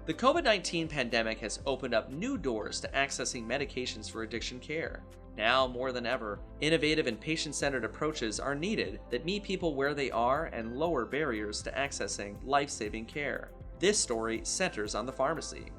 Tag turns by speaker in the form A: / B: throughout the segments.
A: The COVID-19 pandemic has opened up new doors to accessing medications for addiction care. Now, more than ever, innovative and patient-centered approaches are needed that meet people where they are and lower barriers to accessing life-saving care. This story centers on the pharmacy.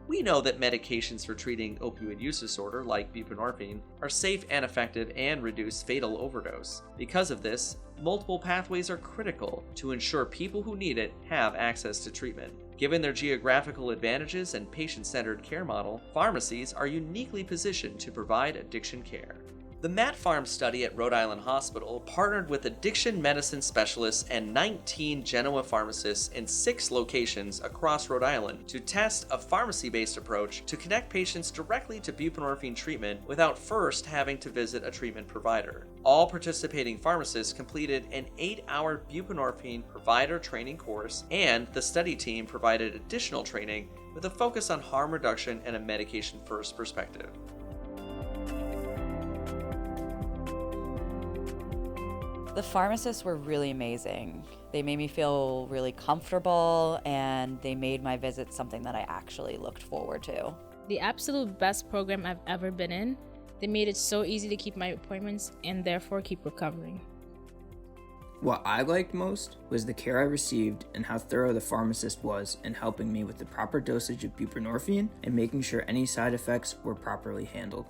A: We know that medications for treating opioid use disorder, like buprenorphine, are safe and effective and reduce fatal overdose. Because of this, multiple pathways are critical to ensure people who need it have access to treatment. Given their geographical advantages and patient-centered care model, pharmacies are uniquely positioned to provide addiction care. The MATPharm study at Rhode Island Hospital partnered with addiction medicine specialists and 19 Genoa pharmacists in 6 locations across Rhode Island to test a pharmacy-based approach to connect patients directly to buprenorphine treatment without first having to visit a treatment provider. All participating pharmacists completed an 8-hour buprenorphine provider training course, and the study team provided additional training with a focus on harm reduction and a medication-first perspective.
B: The pharmacists were really amazing. They made me feel really comfortable, and they made my visit something that I actually looked forward to.
C: The absolute best program I've ever been in. They made it so easy to keep my appointments and therefore keep recovering.
D: What I liked most was the care I received and how thorough the pharmacist was in helping me with the proper dosage of buprenorphine and making sure any side effects were properly handled.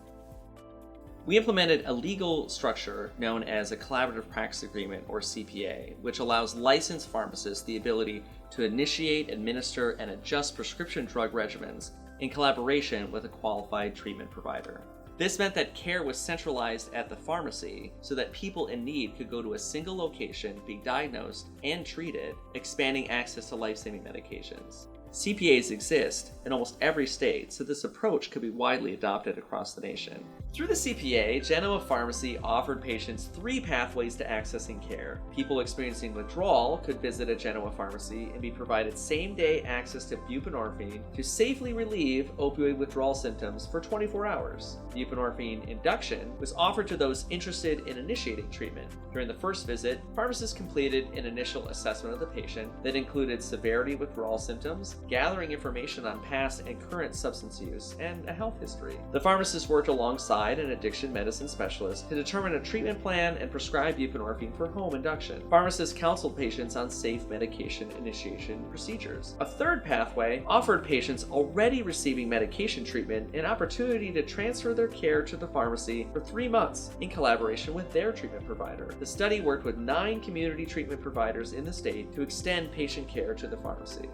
A: We implemented a legal structure known as a Collaborative Practice Agreement, or CPA, which allows licensed pharmacists the ability to initiate, administer, and adjust prescription drug regimens in collaboration with a qualified treatment provider. This meant that care was centralized at the pharmacy so that people in need could go to a single location, be diagnosed and treated, expanding access to life-saving medications. CPAs exist in almost every state, so this approach could be widely adopted across the nation. Through the CPA, Genoa Pharmacy offered patients 3 pathways to accessing care. People experiencing withdrawal could visit a Genoa pharmacy and be provided same-day access to buprenorphine to safely relieve opioid withdrawal symptoms for 24 hours. Buprenorphine induction was offered to those interested in initiating treatment. During the first visit, pharmacists completed an initial assessment of the patient that included severity of withdrawal symptoms, gathering information on past and current substance use, and a health history. The pharmacist worked alongside an addiction medicine specialist to determine a treatment plan and prescribe buprenorphine for home induction. Pharmacists counseled patients on safe medication initiation procedures. A third pathway offered patients already receiving medication treatment an opportunity to transfer their care to the pharmacy for 3 months in collaboration with their treatment provider. The study worked with 9 community treatment providers in the state to extend patient care to the pharmacy.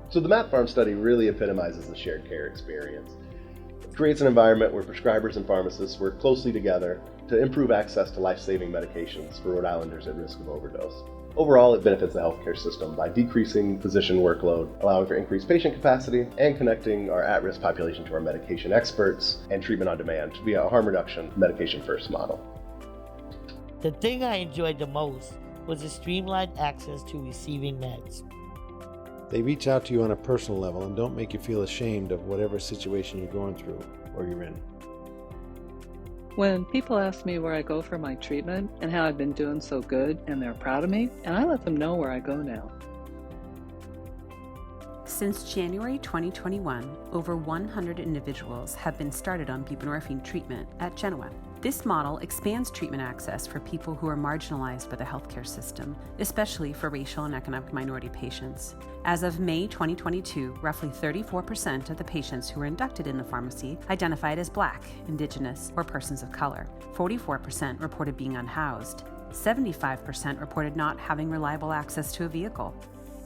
E: So the MATPharm study really epitomizes the shared care experience. It creates an environment where prescribers and pharmacists work closely together to improve access to life-saving medications for Rhode Islanders at risk of overdose. Overall, it benefits the healthcare system by decreasing physician workload, allowing for increased patient capacity, and connecting our at-risk population to our medication experts and treatment on demand via a harm reduction, medication-first model.
F: The thing I enjoyed the most was the streamlined access to receiving meds.
G: They reach out to you on a personal level and don't make you feel ashamed of whatever situation you're going through or you're in.
H: When people ask me where I go for my treatment and how I've been doing so good, and they're proud of me, and I let them know where I go now.
I: Since January 2021, over 100 individuals have been started on buprenorphine treatment at Genoa. This model expands treatment access for people who are marginalized by the healthcare system, especially for racial and economic minority patients. As of May 2022, roughly 34% of the patients who were inducted in the pharmacy identified as Black, Indigenous, or persons of color. 44% reported being unhoused. 75% reported not having reliable access to a vehicle.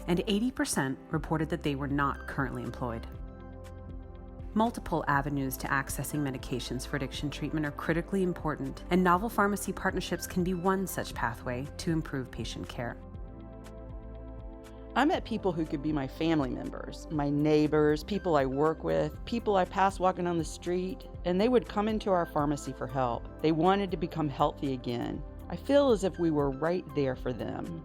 I: And 80% reported that they were not currently employed. Multiple avenues to accessing medications for addiction treatment are critically important, and novel pharmacy partnerships can be one such pathway to improve patient care.
J: I met people who could be my family members, my neighbors, people I work with, people I pass walking on the street, and they would come into our pharmacy for help. They wanted to become healthy again. I feel as if we were right there for them.